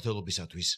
მმართველობისათვის.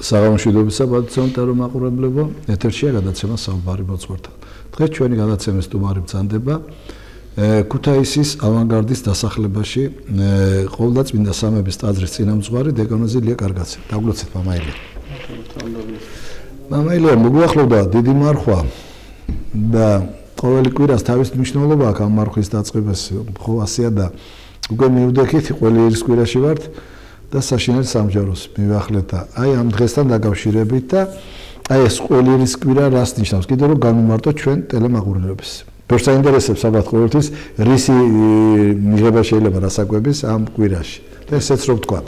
საღამოშვიდობისა პატივისცემთა მაყურებლებო, ეთერშია გადაცემა საუბარი მოძღვართან. დღეს ჩვენი გადაცემის სტუმარი ბრძანდება ქუთაისის ავანგარდის დასახლებაში ყოვლდა წმინდა სამების ტაძრის წინამძღვარი დეკანოზი ლია კარგაცე. დაგლოცეთ მამაილია. მამაილია, მოგვახლოვდა დიდი მარხვა და ყოველი კვირას თავის მნიშვნელობა აქვს ამ მარხვის დაწყებას ხო ასეა და უკვე მივდექით ყველიერის კვირაში ვართ. და საშინელ სამჯაროს მივახლეთ და აი ამ დღესთან დაკავშირებით და აი ეს ყველიერის კვირა რას ნიშნავს? კიდევ რომ განვმარტოთ ჩვენ ტელემაყურებლებს. ბევრს აინტერესებს ალბათ ყოველთვის რისი მიღება შეიძლება რასაკვების ამ კვირაში. და ესეც რო ვთქვათ.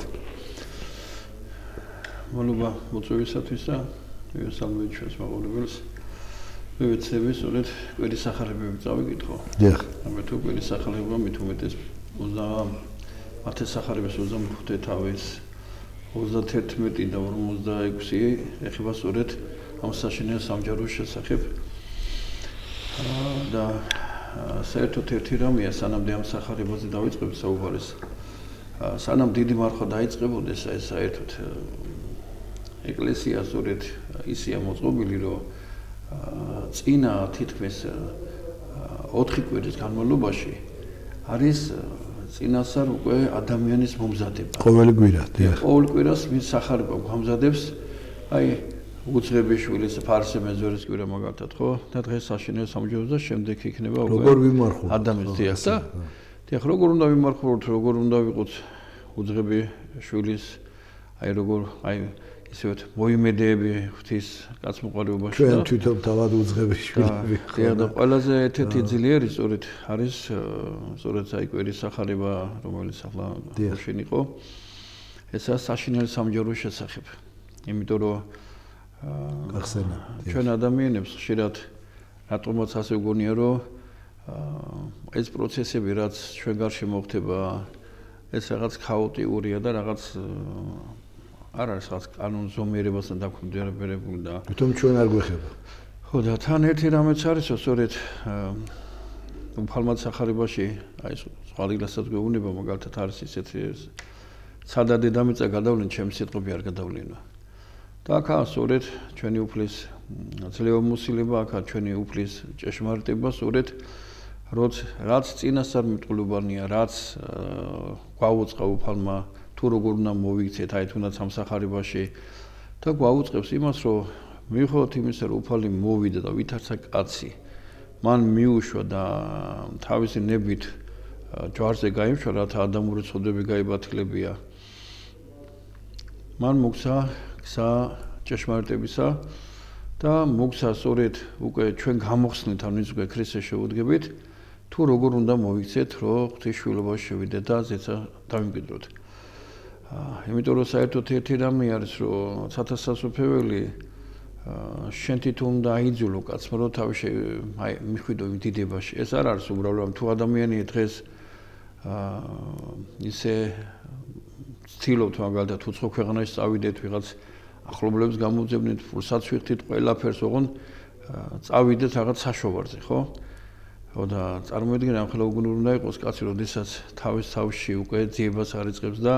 მადლობა მოწვევისათვის და მივესალმებით ჩვენს მაყურებელს. მივეცდები სწორედ კვირის სახარებები წავიკითხო. დიახ. ამიტომ თუ კვირის სახარება მით უმეტეს მათე სახარების 25 თავის 31 და 46 ეხება სწორედ ამ საშინელ სამჯაროს შესახებ და საერთოდ ერთი რამეა სანამდე ამ სახარებაზე დავიწყებ საუბარს სანამ დიდი მარხვა დაიწყებოდეს ეს საერთოდ ეკლესია სწორედ ისეა მოწყობილი რომ წინა თითქმის 4 კვირის განმავლობაში არის წინასწარ უკვე ადამიანის მომზადება. ყოველი კვირა, დიახ. ყოველ კვირას მის სახარება გვამზადებს. აი, უძღების შვილის ფარსე მეზორის კვირა მაგალითად, ხო? და დღეს საშინელ სამჯაროს და შემდეგ იქნება უკვე როგორ ვიმარხოთ? ადამიანს დიახ და დიახ, როგორ უნდა ვიმარხოთ, როგორ უნდა ვიყოთ უძღები შვილის აი როგორ აი ისევ მოიმედეები ღვთის კაცმოყვარეობაში და ჩვენ თვითონ თავად უძღები შვილები ხარ და ყველაზე ერთ-ერთი ძლიერი სწორედ არის სწორედ აი კვირის სახარება რომელიც ახლა შენ იყო ესაა საშინელი სამჯაროს შესახებ იმიტომ რომ გახსენა ჩვენ ადამიანებს ხშირად რატომაც ასე ვგონია რომ ეს პროცესები რაც ჩვენ გარშემო ხდება ეს რაღაც ქაოტიურია და რაღაც არ არის რაღაც კანონზომიერებასთან დაქვემდებარებული და თვითონ ჩვენ არ გვეხება. ხო და თან ერთი რამეც არის სწორედ უფალმად სახარებაში აი ზღალილასაც გვეუბნება მაგალითად არის ისეთი სადა დედამიწა გადავლენ ჩემი სიტყვები არ გადავლენა. და აქაა სწორედ ჩვენი უფლის ძლევამოსილება აქაა ჩვენი უფლის ჭეშმარიტება სწორედ რაც წინასწარ მიტყულებანია რაც გვაუწყა უფალმა თუ როგორ უნდა მოვიქცეთ აი თუნდაც ამ სახარებაში და გვაუწყებს იმას რომ მივხვდეთ იმის რომ უფალი მოვიდა და ვითარცა კაცი მან მიუშვა და თავისი ნებით ჯვარზე გაიმშვა რათა ადამიანური ცოდვები გაიბათილებია მან მოგცა გზა ჭეშმარიტებისა და მოგცა სწორედ უკვე ჩვენ გამოხსნით ამ ის უკვე ქრისტეს შეუდგებით თუ როგორ უნდა მოვიქცეთ რომ ღვთისმშობლობაში შევიდეთ და ზეცა დავიმკვიდროთ იმიტომ რომ საერთოდ ერთი რამე არის რომ სათასასოფეველი შენ თვითონ უნდა აიძულო კაცმა რომ თავში აი მიხვიდო იმ დიდებაში ეს არ არის უბრალოდ თუ ადამიანი დღეს ისე ცდილობთ მაგალითად უცხო ქვეყანაში წავიდეთ ვიღაც ახლობლებს გამოძებნით ფულსაც ვიხდით ყველაფერს ოღონ წავიდეთ რაღაც საშოვარზე ხო და წარმოიდგინე ამ ხელა უნდა იყოს კაცი როდესაც თავის თავში უკვე ძიებას არიწყებს და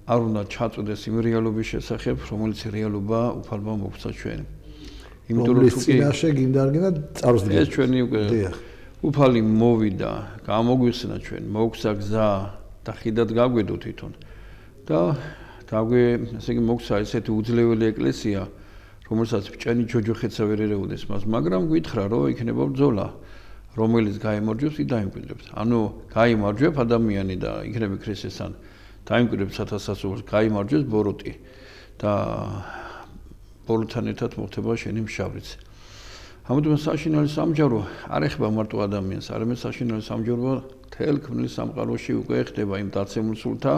არ უნდა ჩაწვდეს იმ რეალობის შესახებ, რომელიც რეალობა უფალმა მოგცა ჩვენ. იმიტომ რომ თუ წინაშე გინდა არ გინდა წარვსდგეთ. ეს ჩვენი უკვე უფალი მოვიდა, გამოგვიხსნა ჩვენ, მოგცა გზა და ხიდად გაგვედო თვითონ. და ესე იგი მოგცა ესეთი უძლეველი ეკლესია, რომელსაც ბჭენი ჯოჯოხეცა ვერ ერეუდეს მას, მაგრამ გითხრა რომ იქნება ბრძოლა. რომელიც გაიმარჯვებს, ის დაიმკვიდრებს. ანუ გაიმარჯვებ ადამიანი და იქნები ქრისტესთან დაიმკვიდრებს ათასასულს, გაიმარჯვებს ბოროტი და ბოროტთან ერთად მოხდება შენი მშავრიც. ამიტომ საშინელი სამჯარო არ ეხება მარტო ადამიანს, არამედ საშინელი სამჯარო თელ ქმნის სამყაროში უკვე ხდება იმ დაცემულ სულთა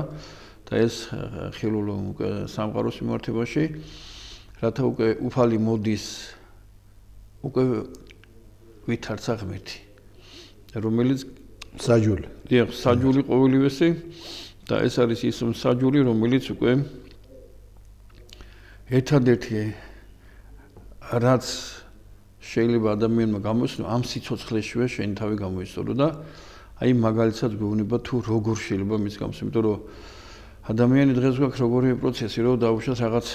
და ეს ხილულ სამყაროს მიმართებაში, რათა უკვე უფალი მოდის უკვე ვითარცა ღმერთი, რომელიც საჯული. დიახ, საჯული ყოველივესი და ეს არის ის საჯული, რომელიც უკვე ერთადერთი რაც შეიძლება ადამიანმა გამოიცნო, ამ სიცოცხლეშივე შენი თავი გამოიცნო და აი მაგალითად გვეუბნება თუ როგორ შეიძლება მის გამოს, იმიტომ რომ ადამიანი დღეს გვაქვს როგორი პროცესი, რომ დაუშვათ რაღაც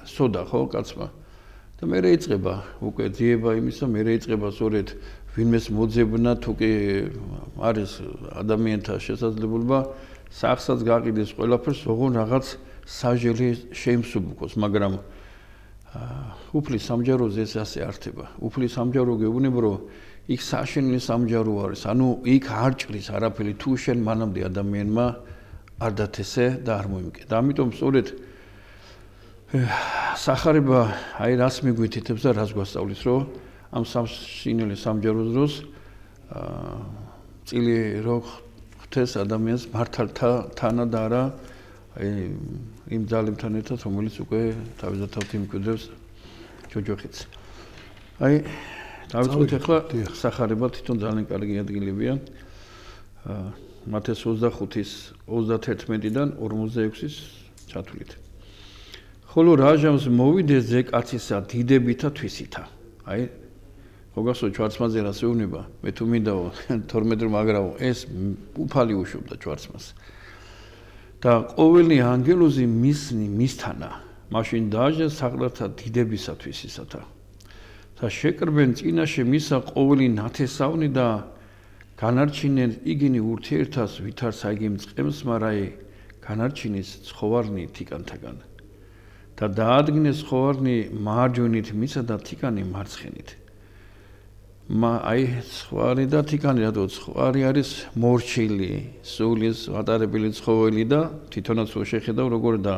სოდა ხო კაცმა და მე რეიწება უკვე ძიება იმის და მე რეიწება სწორედ ვინმეს მოძებნა თუ კი არის ადამიანთა შესაძლებლობა სახსაც გაყიდეს ყველაფერს ოღონ რაღაც საჟელი შეიმსუბუქოს, მაგრამ უფლის სამჯაროზე ეს ასე არ ხდება. უფლის სამჯარო გეუბნება რომ იქ საშინელი სამჯარო არის, ანუ იქ არ ჭრის არაფერი თუ შენ მანამდე ადამიანმა არ დათესე და არ მოიმკე. და ამიტომ სწორედ სახარება აი რას მიგვითითებს და რას გვასწავლის, რომ ამ საშინელი სამჯაროს დროს წილი რო ხდეს ადამიანს მართალთა თანა და არა აი იმ ძალებთან ერთად, რომელიც უკვე თავისთავად იმკვიდრებს ჯოჯოხეთს. აი დავიწყოთ ახლა სახარება თვითონ ძალიან კარგი ადგილებია. მათეს 25-ის 31-დან 46-ის ჩათვლით. ხოლო რაჟამს მოვიდეს ზეკაცისა დიდებითა თვისითა. აი მოგახსოვს ჯვარცმაზე რას ეუბნება? მე თუ მინდაო 12 მაგრაო ეს უფალი უშვებდა ჯვარცმას. და ყოველი ანგელოზი მისნი მისთანა, მაშინ დააჟეს საყდართა დიდებისათვის ისათა. და შეკრბენ წინაშე მისა ყოველი ნათესავნი და განარჩინენ იგინი ურთიერთას ვითარს აიგი მწყემს, მარაი განარჩინის ცხოვარნი თიკანთაგან. და დაადგინეს ცხოვარნი მარჯვენით მისა და თიკანი მარცხენით. აი ცხვარი და თიკანი რატო ცხვარი არის მორჩილი, სულის ვატარებელი ცხოველი და თვითონაც შეხედავ როგორ და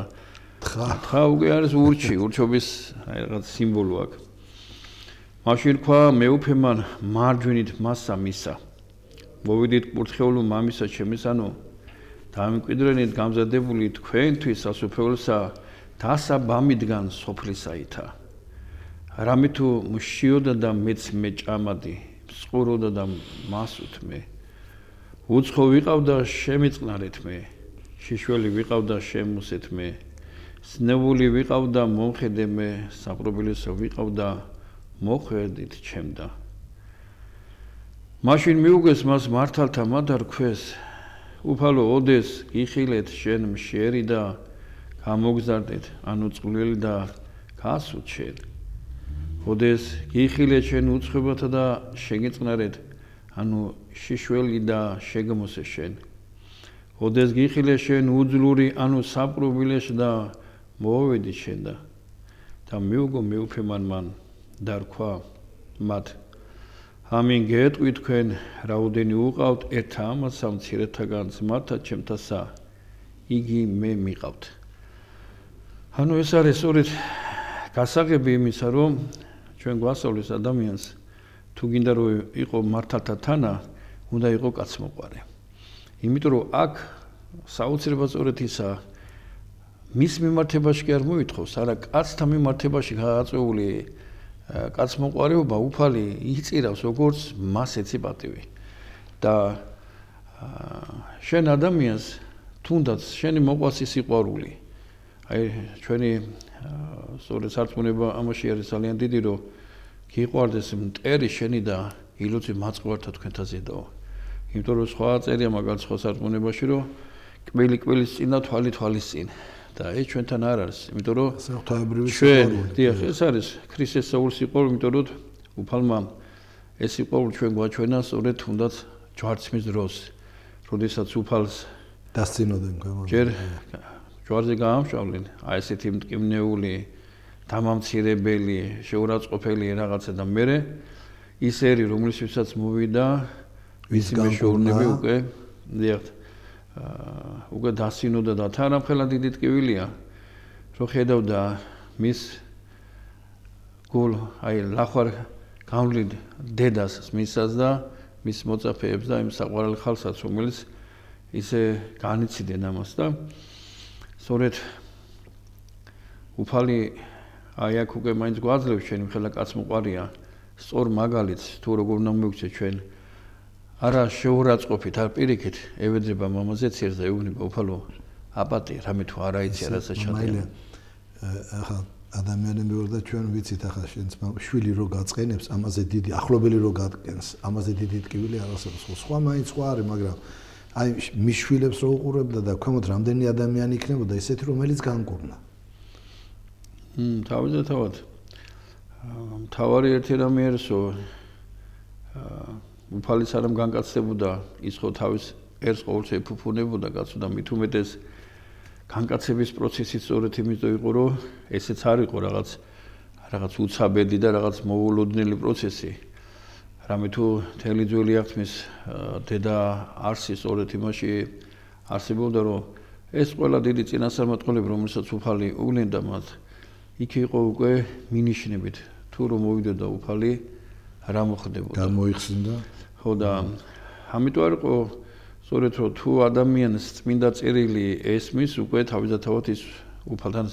თხა უკვე არის ურჩობის აი რაღაც სიმბოლო აქვს. მაშინ თქვა მეუფემან მარჯვენით მასა მისა. მოვიდით კურთხეულო მამისა ჩემისანო, დამკვიდრენით გამზადებული თქვენთვის სასუფეველსა დასაბამიდგან სოფლისაითა. რამე თუ მშიოდა და მეც მეჭამადი, მსყუროდა და მასუთ მე. უცხო ვიყავდა შემიწყნარეთ მე, შიშველი ვიყავდა შემოსეთ მე. სნეული ვიყავდა მომხედე მე, საპრობილესო ვიყავდა მოხვედით ჩემდა. მაშინ მიუგეს მას მართალთა მადარ ქვეს, უფალო ოდეს გიხილეთ შენ მშერი და გამოგზარდეთ, ანუ წყვლელი და გასვთ შენ. ოდეს გიხილეთ შენ უცხოებათა და შეგიწყნარეთ, ანუ შიშველი და შეგმოსე შენ. ოდეს გიხილეთ შენ უძლური, ანუ საპრობილეს და მოვედი შენ და მიუგო მეუფემან მან და რქვა მათ. ამინ გეტყვი თქვენ რაოდენი უყავთ ერთ ამასა მცირეთაგან ძმათა ჩემთასა, იგი მე მიყავთ. ანუ ეს არის სწორედ გასაღები იმისა, რომ ჩვენ გვასწავლის ადამიანს თუ გინდა რომ იყო მართალთა თანა, უნდა იყო კაცმოყვარე. იმიტომ რომ აქ საოცრება სწორედ ისა მის მიმართებაში კი არ მოითხოვს, არა კაცთა მიმართებაში გააწეული კაცმოყვარეობა უფალი იწირავს როგორც მას ეცი პატივი. და შენ ადამიანს თუნდაც შენი მოყვას ის სიყვარული. აი ჩვენი სწორედ სარწმუნება ამაში არის ძალიან დიდი, რომ გიყვარდეს მტერი შენი და ილოცი მაწყობართა თქვენთა ზედაო. იმიტომ რომ სხვა წერია მაგალითად სხვა სარწმუნებაში, რომ კბილი კბილის წინ და თვალი თვალის წინ. და ეს ჩვენთან არ არის, იმიტომ რომ ჩვენ დიახ, ეს არის ქრისტეს საულის სიყვარული, იმიტომ რომ უფალმა ეს სიყვარული ჩვენ გვაჩვენა სწორედ თუნდაც ჯვარცმის დროს, როდესაც უფალს დასწინოდნენ ჯერ ჯვარზე გაამშავლენ, აი ესეთი მტკივნეული, დამამცირებელი, შეურაცხყოფელი რაღაცა და მერე ის ერი რომლისთვისაც მოვიდა ვიცი მეშოურნები უკვე დიახ უკვე დასინოდა და თან ამხელა დიდი ტკივილია რომ ხედავდა მის გულ აი ლახვარ გამვლიდ დედას მისას და მის მოწაფეებს და იმ საყვარელ ხალხსაც რომელიც ისე განიცდიან ამას და სწორედ უფალი აი აქ უკვე მაინც გვაძლევს ჩვენი ხელა კაცმოყარია სწორ მაგალითს თუ როგორ უნდა მივიქცეთ ჩვენ არა შეურაცხყოფით არ პირიქით ევედრება მამაზე ციერს და ეუბნება უფალო აპატი რამე თუ არ აიცია რასაც ჩადიან ახლა ადამიანები ვარ და ჩვენ ვიცით ახლა შენს შვილი რო გაწყენებს ამაზე დიდი ახლობელი რო გადგენს ამაზე დიდი ტკივილი არ არსებობს სხვა მაინც სხვა არის მაგრამ აი მის შვილებს რო უყურებდა და ქვემოთ რამდენი ადამიანი იქნებოდა ესეთი რომელიც განკურნა თავისთავად მთავარი ერთი რამე არისო უფალის არამ განკაცდებოდა ის ხო თავის ერს ყოველთვის ეფუფუნებოდა კაცო და მით უმეტეს განკაცების პროცესი სწორედ იმიტომ იყო რომ ესეც არ იყო რაღაც უცაბედი და რაღაც მოულოდნელი პროცესი რამე თუ თელი ძველი აღთმის დედა არსი სწორედ იმაში არსებობდა რომ ეს ყველა დიდი წინასწარმეტყველები რომელსაც უფალი უგნენდა მათ იქ იყო უკვე მინიშნებით თუ რომ მოვიდოდა უფალი რა მოხდებოდა გამოიხსნდა ხო და ამიტომ არ იყო სწორედ რომ თუ ადამიანს წმინდა წერილი ესმის უკვე თავისთავად ის უფალთან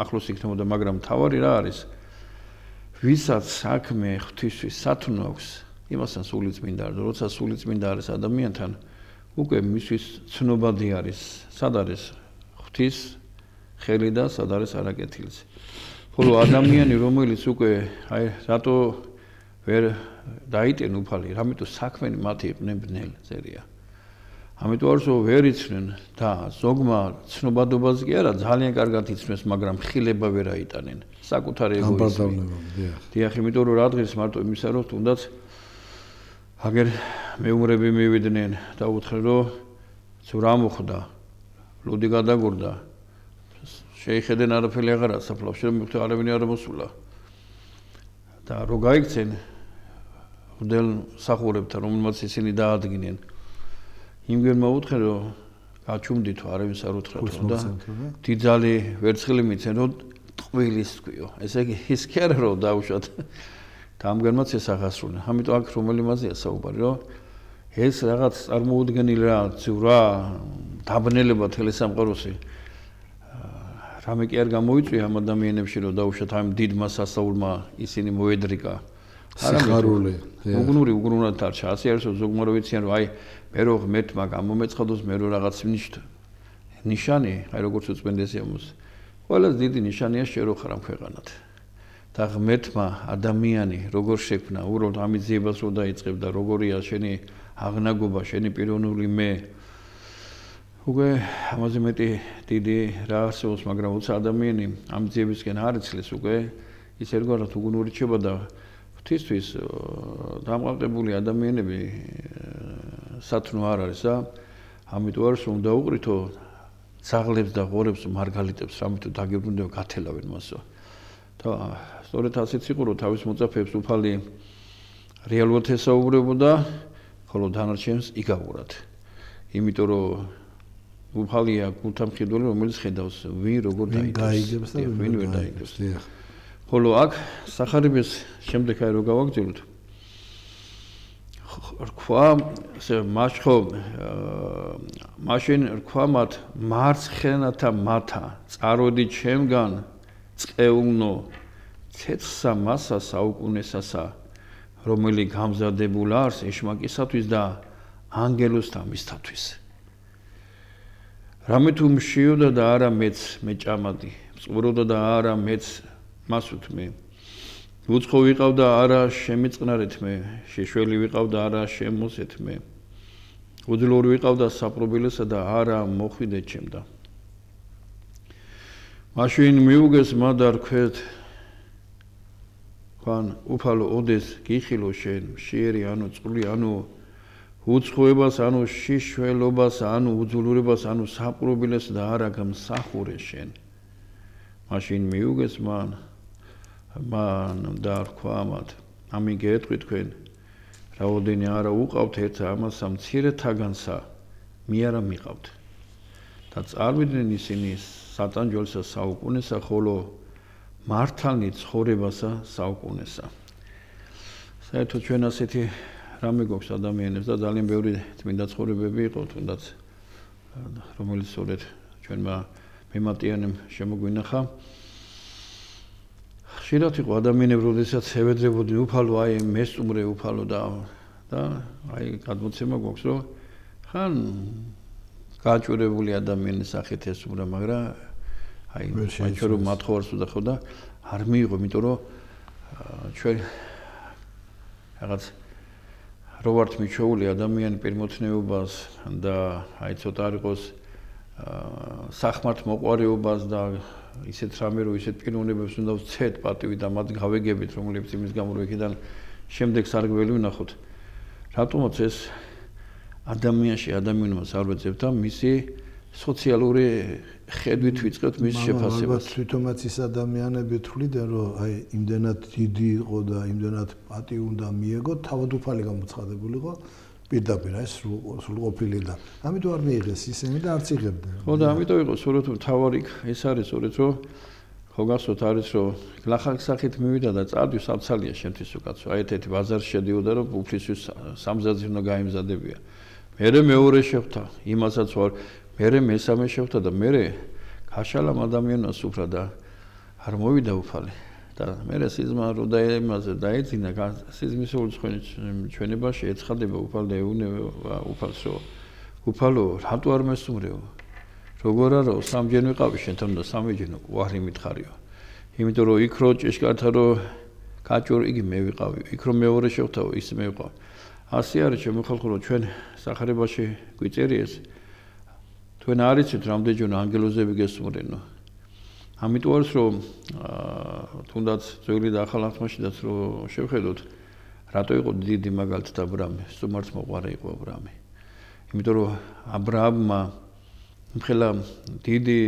ახლოს იქნებოდა მაგრამ თავარი რა არის ვისაც საქმე ღვთისთვის სათნო აქვს იმასთან სული წმინდა არის როცა სული წმინდა არის ადამიანთან უკვე მისთვის ცნობადი არის სად არის ღვთის ხელი და სად არის არაკეთილიც ხოლო ადამიანი რომელიც უკვე აი რატო ვერ დაიტენ უფალი რამეთო საქმენი მათი იყვნენ ბნელი წერია ამიტომ არს ვერ იცნენ და ზოგმა ცნობადობას კი არა ძალიან კარგად იცნეს მაგრამ ხილება ვერ აიტანენ საკუთარი ეგოიზმი დიახ იმიტომ რომ რა დღეს მარტო იმისა რომ თუნდაც აგერ მეუმრები მივიდნენ და უთხრენ რომ თუ რა მოხდა ლუდი გადაგორდა შეიხედენ არაფერი აღარა საფლავში რომ მივხვდი არავინ არ მოსულა და რო გაიქცენ უდელ სახურებთან რომელმაც ისინი დაადგნენ იმგერმა უთხრენ რომ გაჩუმდით არავის არ უთხრათ და დიდძალი ვერცხლი მიცენ რომ ტყვილის თქვიო ესე იგი ის კი არა რომ დაუშვათ და ამგერმაც ეს აღასრულა ამიტომ აქ რომელი მაზეა საუბარი რომ ეს რაღაც წარმოუდგენელი რა ძურა დაბნელება თელესამყაროსი რამე კი არ გამოიწვია ამ ადამიანებში რომ დაუშვათ ამ დიდმა სასაულმა ისინი მოედრიკა სიხარული უგუნურად დარჩა ასე არის რომ ზოგმა რო ვიციან რომ აი მე რო ღმერთმა გამომეცხადოს მე რო რაღაც ნიშანი აი როგორც უწმენდესია მოს ყველაზე დიდი ნიშანია შე რო ხარ ამ ქვეყანად და ღმერთმა ადამიანი როგორ შექმნა უბრალოდ ამის ძიებას რო დაიწყებდა როგორია შენი აღნაგობა შენი პიროვნული მე უკვე ამაზე მეტი დიდი რა არსებობს მაგრამ უცა ადამიანი ამ ძიებისკენ არ იცლეს უკვე ის ერთგვარად უგუნური რჩება და ღვთისთვის დამყარებული ადამიანები სათნო არ არის და ამიტომ არის რომ დაუყრითო ძაღლებს და ღორებს მარგალიტებს რამეთო დაგებრუნდება გათელავენ მასო და სწორედ ასეც იყო რომ თავის მოწაფეებს უფალი რეალურად ესაუბრებოდა ხოლო დანარჩენს იგავურად იმიტომ რომ უფალია გულთამხედველი რომელიც ხედავს ვინ როგორ დაიგებს და ვინ ვერ დაიგებს ხოლო აქ სახარიბეს შემდეგ აი რო გავაგრძელოთ რქვა მაშხო მაშინ რქვა მათ მარცხენათა მათა წაროდი ჩემგან წეუნო ცეცხლსა მასა საუკუნესასა რომელი გამზადებულ არს ეშმაკისათვის და ანგელოსთამისთათვის რამე თუ მშიოდა და არა მეც მეჭამადი მწყვროდა და არა მეც მასუთმე უცხო ვიყავდა არა შემიწყნარეთმე შეშველი ვიყავდა არა შემოსეთმე უძლური ვიყავდა საპრობილესა და არა მოხვიდე ჩემდა მაშინ მიუგეს მადარ ქვეთ ხან უფალო ოდეს გიხილო შენ შეერი ანუ წყლი ანუ უცხოებას ანუ შიშველობას ანუ უძულურებას ანუ საპრობილეს და არა გამსახურე შენ მაშინ მიუგეს მან და რქვა მათ ამი გეტყვი თქვენ რაოდენი არა უყავთ ერთ ამას მცირე თაგანსა მე არა მიყავთ და წარვიდნენ ისინი სატანჯველსა საუკუნესა ხოლო მართალნი ცხოვრებასა საუკუნესა საერთოდ ჩვენ ასეთი რამე გვაქვს ადამიანებს და ძალიან ბევრი წმინდა ცხოვრებები იყო თუნდაც რომელიც სწორედ ჩვენმა მემატიანემ შემოგვინახა ხშირად იყო ადამიანები როდესაც ევედრებოდნენ უფალო აი მესტუმრე უფალო და აი გადმოცემა გვაქვს რომ ხან გაჭურებული ადამიანის სახით ესურა მაგრამ აი ჩვენ რომ მათხოვარს უდახო და არ მიიღო იმიტომ რომ ჩვენ რაღაც რო ვართ მიჩეული ადამიანი პირმოცნეობას და აი ცოტა არ იყოს სახმართ მოყვარეობას და ისეთ რამე რომ ისეთ პიროვნებებს უნდა ვცეთ პატივი და მათ გავეგებით რომლებიც იმის გამო რომ იქიდან შემდეგ სარგებელი ვნახოთ რატომაც ეს ადამიანში ადამიანობას არ ვეძებ და მისი სოციალური ხედვით ვიწყებთ მის შეფასებას. თვითონაც ის ადამიანები თვლიდნენ რომ აი იმდენად დიდი იყო და იმდენად პატივი უნდა მიეგო, თავად უფალი გამოცხადებული იყო პირდაპირ აი სრულყოფილი და ამიტომ არ მიიღეს ისინი და არც იღებდნენ. ხო და ამიტომ იყო სწორედ თავარი ეს არის სწორედ რომ ხო გასვოთ არის რომ ლახაკის სახით მივიდა და წარდი სამცალია შემთთვის უკაცო. აი ერთ-ერთი ბაზარში შედიოდა რომ უფლისთვის სამზადზე უნდა გაიმზადებია. მერე მეორე შეხვდა იმასაც ვარ მერე მესამე შეხვდა და მერე გაშალამ ადამიანს უფრა და არ მოვიდა უფალი და მერე სიზმა რო დაემაზე დაეძინა სიზმისეული ჩვენებაში ეცხადება უფალ და ეუნება უფალს რომ უფალო რატო არ მესუმრეო როგორ არო სამჯერ ვიყავი შენთან და სამჯერ უარი მითხარიო იმიტომ რომ იქ რო ჭიშკართა რო გაჭორი იგი მე ვიყავი იქ რო მეორე შეხვდაო ის მე ვიყავ ასე არის ჩემო ხალხო რომ ჩვენ სახარებაში გვიწერიეს თქვენ არიცით რამდენჯერ ანგელოზები გესმურენო ამიტომ არის რომ თუნდაც ძველი და ახალ აღთქმაშიც რომ შევხედოთ რატო იყო დიდი მაგალითად აბრამი სტუმარს მოყარე იყო აბრამი იმიტომ რომ აბრამმა მხელა დიდი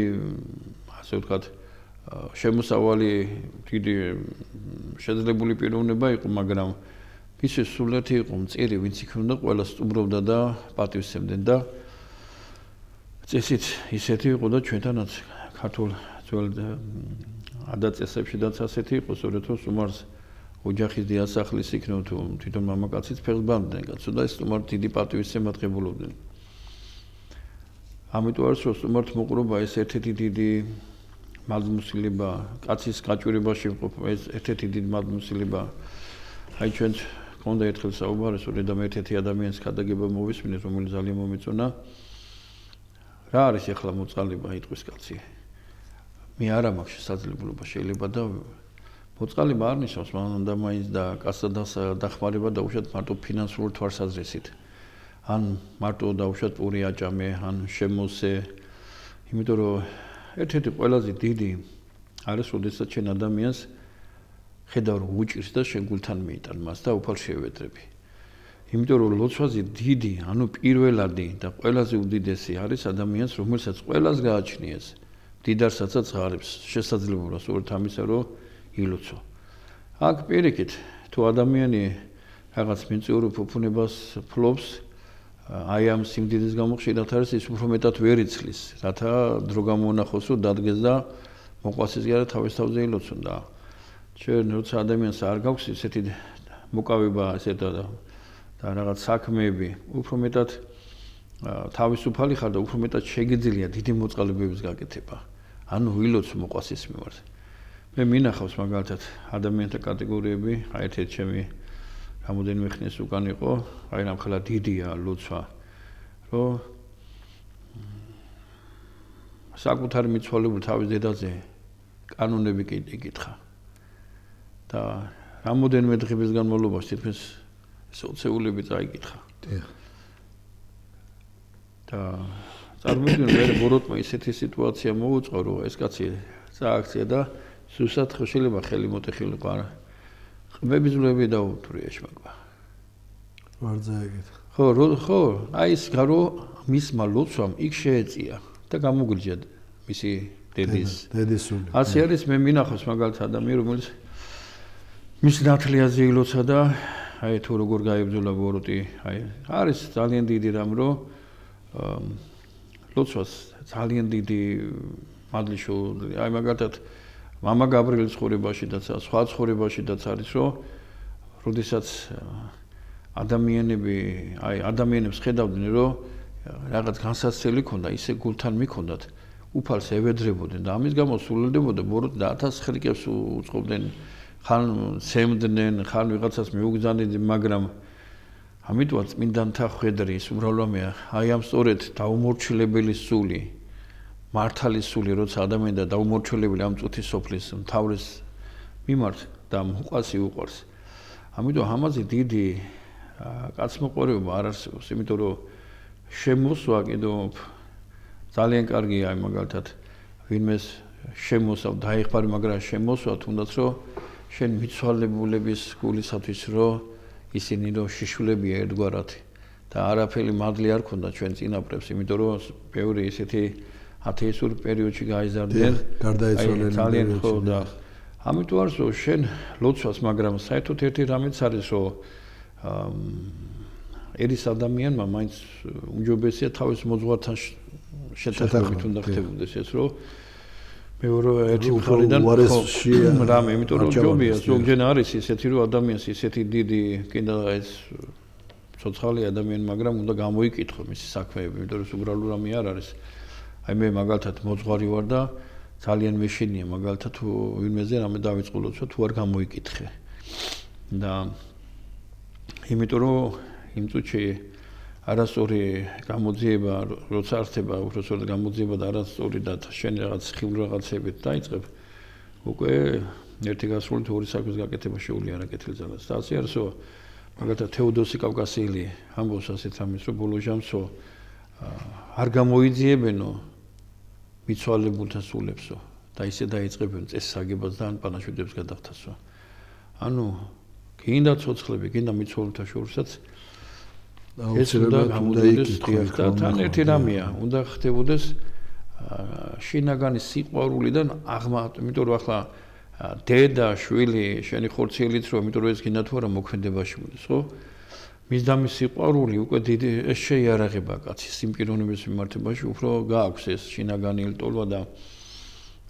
ასე ვთქვათ შემოსავალი დიდი შეძლებული პიროვნება იყო მაგრამ ის სულეთი იყო მწირი ვინც იქ უნდა ყველა სტუმრობდა და პატივს ემდნენ და წესით ისეთი იყო და ჩვენთანაც ქართულ ძველ ადაწესებშიდაც ასეთი იყო სწორედ რომ სტუმარს ოჯახის დიასახლის იქნებ თუ თვითონ მამაკაციც ფეხს ბანდნენ კაცო და ეს სტუმარი დიდი პატივისცემად ღებულობდნენ ამიტომ არის რომ სტუმართ მოყრობა ეს ერთ-ერთი დიდი მადლმოსილება კაცის გაჭირებაში მყოფ ეს ერთ-ერთი დიდი მადლმოსილება აი ჩვენ გქონდა ერთხელ საუბარი სწორედ ამ ერთ-ერთი ადამიანის გადაგება მოვისმინეთ რომელიც ძალიან მომეწონა რა არის ახლა მოწყალება იტყვის კაცი მე არა მაქვს შესაძლებლობა შეიძლება და მოწყალება არ ნიშნავს მანდა მაინც და კაცსა დახმარება დაუშვათ მარტო ფინანსური თვალსაზრისით ან მარტო დაუშვათ პური აჭამე ან შემოსე იმიტომ რომ ერთ-ერთი ყველაზე დიდი არის როდესაც შენ ადამიანს ხედავ რომ უჭირს და შენ გულთან მიიტან მას და უფალ შევედრები იმიტომ რომ ლოცვაზე დიდი ანუ პირველადი და ყველაზე უდიდესი არის ადამიანს რომელსაც ყველას გააჩნიეს დიდარსაც ღარიბს შესაძლებლობა სწორედ ამისა რომ ილოცო აქ პირიქით თუ ადამიანი რაღაც მიწიურ ფუფუნებას ფლობს აი ამ სიმდიდის გამო ხშირად არის ის უფრო მეტად ვერ იცლის რათა დრო გამონახოს რომ დადგეს და მოყვასის გარა თავის თავზე ილოცონ და ჩვენ როცა ადამიანს არ გაქვს ესეთი მოკავება ესეთა და რაღაც საქმეები უფრო მეტად თავისუფალი ხარ და უფრო მეტად შეგიძლია დიდი მოწყალებების გაკეთება ანუ ვილოც მოყვასის მიმართ მე მინახავს მაგალითად ადამიანთა კატეგორიები აი ერთ-ერთი ჩემი რამოდენიმე ხნის უკან იყო აი რამხელა დიდია ლოცვა რომ საკუთარი მიცვალებული თავის დედაზე კანონები იკითხა და რამოდენიმე დღის განმავლობაში თითქმის სოციოლები წაიკითხა და წარმოგიდგენთ მე ბოროტმა ისეთი სიტუაცია მოუწყო რომ ეს კაცი წააქცია და სუსად შეიძლება ხელი მოტეხილიყო არა ყბებიძვლები დაუთვრია შმაკვა ვარ ზაიგეთ ხო აი ეს გარო მისმა ლოცვამ იქ შეეწია და გამოგვიჯდა მისი დედის სული ასე არის მე მინახავს მაგალითად ადამიანი რომელიც მის ნათლიაზე ილოცა და აი თუ როგორ გაიბრძოლა ბოროტი, აი არის ძალიან დიდი რამ, რომ ლოცვას ძალიან დიდი მადლი შეუძლია. აი მაგალითად მამა გაბრიელის ცხოვრებაშიდაც, სხვა ცხოვრებაშიდაც არის, რომ როდესაც ადამიანებს ხედავდნენ, რომ რაღაც განსაცდელი ქონდა, ისე გულთან მიქონდათ, უფალს ევედრებოდნენ და ამის გამო სულელდებოდა ბოროტი და 1000 ხრიკებს უწყობდნენ, ხან სემდნენ, ხან ვიღაცას მიუგზავნიდნენ, მაგრამ ამიტომაც წმინდანთა ხვედრის უმრავლესია, აი ამ სწორედ დაუმორჩილებელი სული, მართალის სული, როცა ადამიანი და დაუმორჩილებელი ამ წუთის სოფლის მთავრის მიმართ და მუყასი უყარს. ამიტომ ამაზე დიდი კაცმოყარეობა არ არსებობს, იმიტომ რომ შემოსვა კიდევ ძალიან კარგია, აი მაგალითად ვინმეს შემოსავ დაიხმარი, მაგრამ შემოსვა თუნდაც რომ შენ მიცვალებულების გულისათვის რომ ისინი რომ შიშულებია ერთგვარად და არაფერი მადლი არ ქონდა ჩვენ წინაპრებს, იმიტომ რომ ბევრი ისეთი ათეისტურ პერიოდში გაიზარდნენ, გარდაიცვალნენ ძალიან ხო და ამიტომ არის რომ შენ ლოცვას, მაგრამ საერთოდ ერთი რამეც არის რომ ერის ადამიანმა მაინც უმჯობესია თავის მოძღვართან შეთანხმებით უნდა ხდებოდეს ეს რომ მეორე ერთი უხარიდან რამე, იმიტომ რომ ჯობია ზოგჯერ არის ისეთი რომ ადამიანს ისეთი დიდი კიდე ეს ცოცხალი ადამიანი, მაგრამ უნდა გამოიკითხო მისი საქმეები, იმიტომ რომ უბრალოდ რამე არ არის. აი მე მაგალითად მოძღვარი ვარ და ძალიან მეშინია მაგალითად თუ ვინმეზე რამე დავიწყო ლოცვა თუ არ გამოიკითხე. და იმიტომ რომ იმ წუთში არასწორი გამოძიება, როცა არსება უბრალოდ გამოძიება და არასწორი და შენ რაღაც ხილ რაღაცებით დაიწყებ, უკვე ერთი გასული თუ ორი საქმის გაკეთება შეუძლია რა კეთილ ძალას. და ასე არის რომ მაგალითად თეოდოსი კავკასიელი ამბობს ასეთ ამის, რომ ბოლო ჟამსო არ გამოიძიებენო მიცვალებულთა სულებსო და ისე დაიწყებენ წესსაგებას და ან პანაშვიდებს გადახდასო. ანუ გინდა ცოცხლები, გინდა მიცვალებულთა შორისაც ეს უნდა გამოდგეს და თან ერთი რამეა, უნდა ხდებოდეს შინაგანი სიყვარულიდან აღმატება, იმიტომ რომ ახლა დედა, შვილი, შენი ხორციელით რომ, იმიტომ რომ ეს გინდა თუ არა მოქმედებაში მოდის, ხო? მის და მის სიყვარული უკვე დიდი ეს შეიარაღება კაცის სიმპირონების მიმართებაში, უფრო გააქვს ეს შინაგანი ლტოლვა და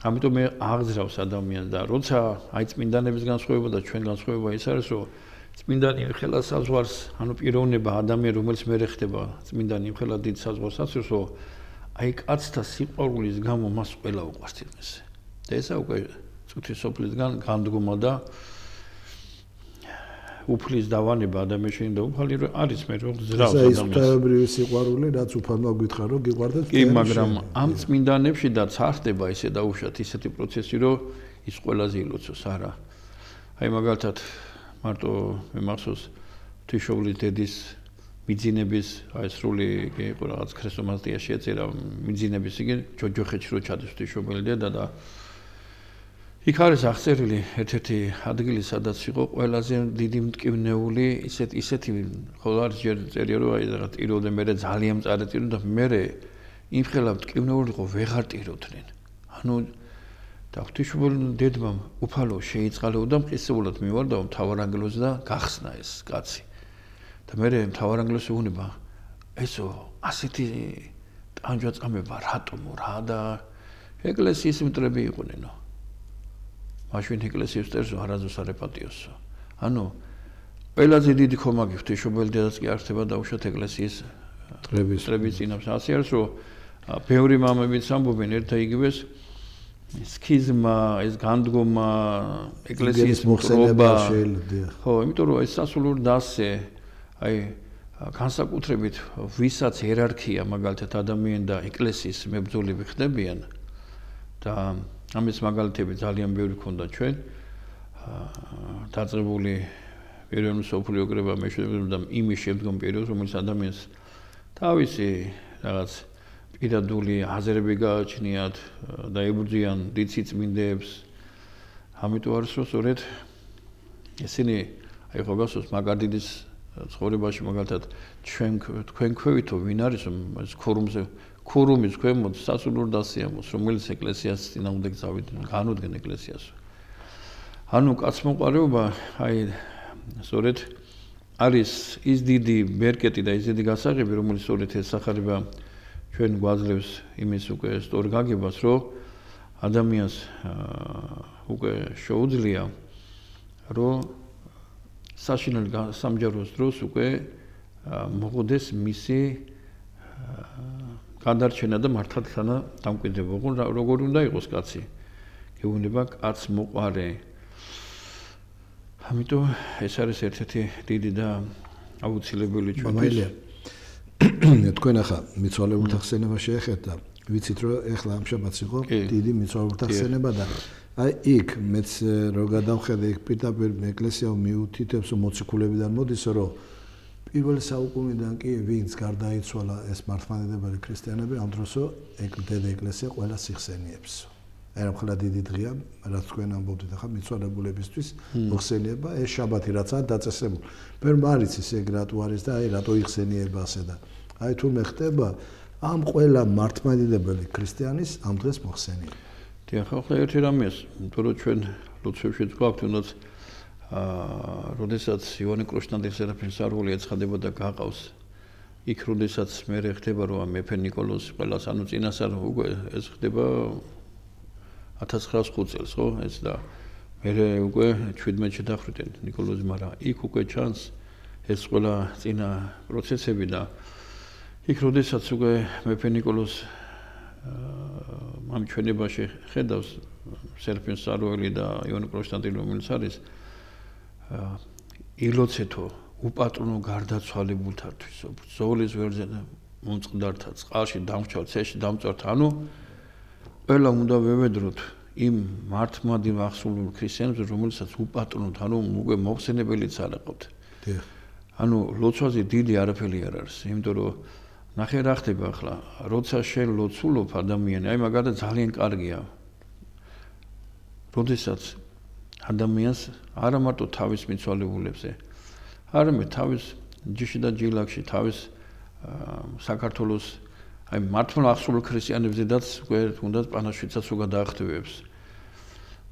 ამიტომ მე აღძრავს ადამიანს და როცა აი წმინდანების განსხვავება და ჩვენ განსხვავება ის არის, რომ წმინდანი ხელა საზღვარს, ანუ პიროვნება ადამიანი რომელიც მერე ხდება, წმინდანი ხელა დიდ საზღვარს აცრუს, რომ აი კაცთა სიყვარულის გამო მას ყველა უყვარს თითქმის. და ესა უკვე წუთის სოფლისგან განდგომა და უფლის დავანება ადამიანში და უფალი არის მე რომ ზრავს ადამიანს. ეს ღვთაებრივი სიყვარული, რაც უფალმა გითხრა რომ გიყვარდეთ. კი, მაგრამ ამ წმინდანებში და წარხდება ისე დაუშვათ ისეთი პროცესი, რომ ის ყველაზე ილოცოს, არა. აი მაგალითად მარტო მე მახსოვს თიშოვლის დედის მიძინების აი სრული იყო რაღაც ქრესტომატიაში ეწერა მიძინების იგი ჯოჯოხეთში რო ჩადის თიშოველი დედა და იქ არის აღწერილი ერთ-ერთი ადგილი, სადაც იყო ყველაზე დიდი მტკივნეული ისეთი ხო არის ჯერ წერია რომ აი რაღაც ტიროდნენ, მე ძალიან მწარე ტიროდნენ და მე იმხელა მტკივნეული იყო ვეღარ ტიროდნენ. ანუ და ღვთისმშობელ დედმამ უფალო შეიწყალეოდა მყისებულად მივარდა მთავარანგელოზი და გახსნა ეს კაცი. და მე მთავარანგელოზი უნება ესო ასეთი ტანჯვა წამება რატომო რა და ეკლესიის მტრები იყვნენო. მაშინ ეკლესიის მტრებსო არაზოს არ ეპატიოსო. ანუ ყველაზე დიდი ხომაგი ღვთისმშობელ დედაც კი არ ხდება დაუშვათ ეკლესიის მტრების წინავს. ასე არის რომ ბევრი მამებიც ამბობენ ერთა იგივეს სქიზმა, ეს განდგომა, ეკლესიის მოხსენება შეიძლება. ხო, იმიტომ რომ ეს სასულურ დასე, აი განსაკუთრებით ვისაც იერარქია, მაგალითად ადამიანი და ეკლესიის მებრძოლები ხდებიან და ამის მაგალითები ძალიან ბევრი ქონდა ჩვენ. დაწყებული პირველი მსოფლიო კრება მეშვიდე და იმის შემდგომ პერიოდს, რომელიც ადამიანს თავისი რაღაც პირადული აზრები გააჩნიათ და ებრძვიან დიდ სიწმინდეებს. ამიტომ არის რომ სწორედ ესენი აი ხო გასოს მაგარდიდის ცხოვრებაში მაგალითად თქვენ ქვევითო ვინ არის ეს ქურუმის ქვემოთ სასულურ დასიამოს, რომელიც ეკლესიას წინააღმდეგ განუდგენ ეკლესიას. ანუ კაცმოყარეობა აი სწორედ არის ის დიდი ბერკეტი და ის დიდი გასაღები, რომელიც სწორედ ეხება ჩვენ გვაძლევს იმის უკვე სწორ გაგებას, რომ ადამიანს უკვე შეუძლია რომ საშინელი სამჯაროს დროს უკვე მოღოდეს მისი გადარჩენა და მართლაც დამკვიდრება. როგორ უნდა იყოს კაცი? გეუბნება კაც მოყარე. ამიტომ ეს არის ერთ-ერთი დიდი და აუცილებელი ჩვენთვის. თქვენ ახლა მიცვალებულთა ხსენება შეეხეთ და ვიცით რომ ეხლა ამ შაბათს იყო დიდი მიცვალებულთა ხსენება და აი იქ მეც რო გადავხედე იქ პირდაპირ ეკლესია მიუთითებს რომ მოციქულებიდან მოდის რომ პირველი საუკუნიდან კი ვინც გარდაიცვალა ეს მართლმადიდებელი ქრისტიანები ამ დროსო დედა ეკლესია ყველა სიხსენიებს. აი რა ხლა დიდი დღეა რაც თქვენ ამბობთ ახლა მიცვალებულებისთვის მოხსენება ეს შაბათი რაცაა დაწესებული. ვერ მარიც ის ეგ რატო არის და აი რატო იხსენიება ასე და აი თურმე ხდება ამ ყველა მართლმადიდებელი ქრისტიანის ამ დღეს მოხსენება. დიახ, ახლა ერთი რამეა, იმიტომ რომ ჩვენ ლოცვებშიც გვაქვს თუნდაც როდესაც ივანე კროშნაძის სერაფიმ სარგული ეცხადება და გაყავს იქ როდესაც მე ხდება რომ მეფე ნიკოლოზ ყველას ანუ წინასწარ უკვე ეს ხდება 1905 წელს ხო ეს და მე უკვე 17-ში დახვრიტენ ნიკოლოზი მაგრამ იქ უკვე ჩანს ეს ყველა წინა პროცესები და იქ როდესაც უკვე მეფე ნიკოლოზ ამ ჩვენებაში ხედავს სერაფიმ სარგული და ივანე კროშნაძე რომელიც არის ილოცეთო უპატრონო გარდაცვალებულთათვის ბრძოლის ვერძე მომწყდართა წყალში დამრჩა ცეში დამწვართ ანუ ყველა უნდა ვევედროთ იმ მართლმადიდ აღსრულებულ ქრისტიანებს რომელსაც უპატრონოთ ანუ უკვე მოხსენებელიც არ აყავთ ანუ ლოცვაზე დიდი არაფერი არ არის იმიტომ რომ ნახე რა ხდება ახლა როცა შენ ლოცულობ ადამიანი აი მაგალითად ძალიან კარგია როდესაც ადამიანს არა მარტო თავის მიცვალებულებზე, არამედ თავის ჯიში და ჯილაკში, თავის საქართველოს აი მართლ აღსრულებულ ქრისტიანებზედაც უკვე თუნდაც პანაშვიდსაც უკვე დაახტევებს.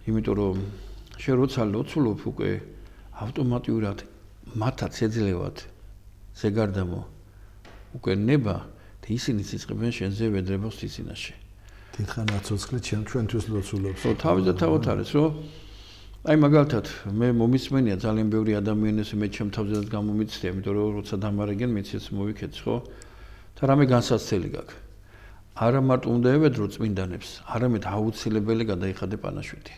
იმიტომ რომ შენ როცა ლოცულობ უკვე ავტომატურად მათაც ეძლევათ ზეგარდამო უკვე ნება და ისინი იწყებენ შენზე ვედრებას თითინაში. დიდხან აცოცხლეთ შენ ჩვენთვის ლოცულობს. ხო, თავის და თავად არის, რომ აი მაგალითად მე მომისმენია ძალიან ბევრი ადამიანის მე ჩემ თავზედაც გამომიცდია, იმიტომ რომ როცა დამარეგენ მეცეც მოვიქეც ხო და რამე განსაცდელი გაქვს. არა მარტო უნდა ევედრო წმინდანებს, არამედ აუცილებელი გადაიხადე პანაშვიდი.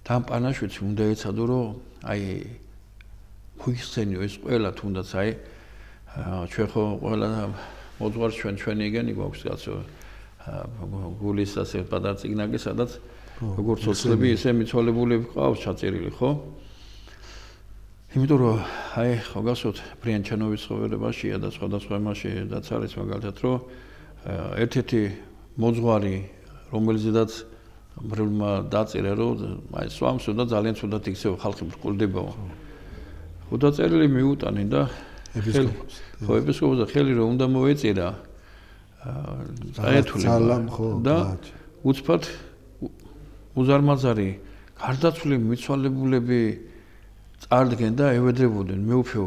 და ამ პანაშვიდს უნდა ეცადო რომ აი მოიხსენიო ეს ყველა თუნდაც აი ჩვენ ხო ყველა მოძღვარს ჩვენი ეგენი გვაქვს კაცო გულის ასე პატარა წიგნაკი სადაც როგორც ოცლები ისე მიცვალებულები ყავს ჩაწერილი ხო? იმიტომ რომ აი ხო გასვოთ ბრიანჩანოვის ცხოვრებაშია და სხვადასხვა მასში რაც არის მაგალითად რომ ერთ-ერთი მოძღვარი რომელზედაც მრევლმა დაწერა რომ აი სვამსო და ძალიან ცუდად იქცევა ხალხი ბრკულდებაო. ხო დაწერილი მიუტანე და ეპისკოპოსი ხელი რომ უნდა მოეწერა საერთოდ და უცბად უზარმაზარი გარდაცვლილი მიცვალებულები წარდგენ და ევედრებოდნენ მეუფეო